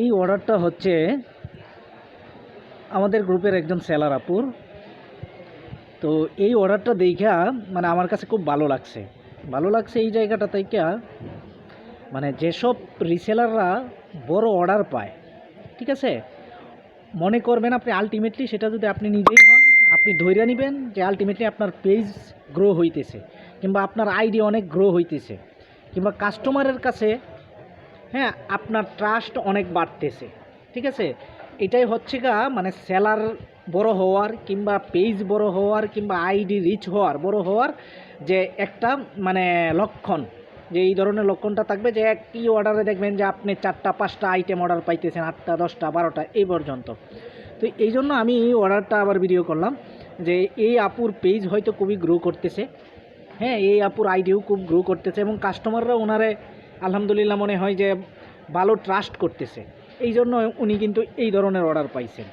এই অর্ডারটা হচ্ছে আমাদের গ্রুপের একজন সেলার আপুর। তো এই অর্ডারটা দেখা মানে আমার কাছে খুব ভালো লাগছে এই জায়গাটা থেকে। মানে যেসব রিসেলাররা বড় অর্ডার পায়, ঠিক আছে, মনে করবেন আপনি আলটিমেটলি সেটা যদি আপনি নিজেই হন, আপনি ধৈর্য নেবেন যে আলটিমেটলি আপনার পেজ গ্রো হইতেছে কিংবা আপনার আইডি অনেক গ্রো হইতেছে কিংবা কাস্টমারের কাছে হ্যাঁ আপনার ট্রাস্ট অনেক বাড়তেছে, ঠিক আছে। এটাই হচ্ছে গা মানে সেলার বড় হওয়ার কিংবা পেজ বড় হওয়ার কিংবা আইডি রিচ হওয়ার বড় হওয়ার যে একটা মানে লক্ষণ, যে এই ধরনের লক্ষণটা থাকবে যে একই অর্ডারে দেখবেন যে আপনি 4টা 5টা আইটেম অর্ডার পাইতেছেন, 8টা 10টা 12টা এই পর্যন্ত। তো এই জন্য আমি এই অর্ডারটা আবার ভিডিও করলাম যে এই আপুর পেজ হয়তো খুবই গ্রো করতেছে, হ্যাঁ এই আপুর আইডিও খুব গ্রো করতেছে এবং কাস্টমাররা ওনারে আলহামদুলিল্লাহ মনে হয় যে ভালো ট্রাস্ট করতেছে, এই জন্য উনি কিন্তু এই ধরনের অর্ডার পাইছেন।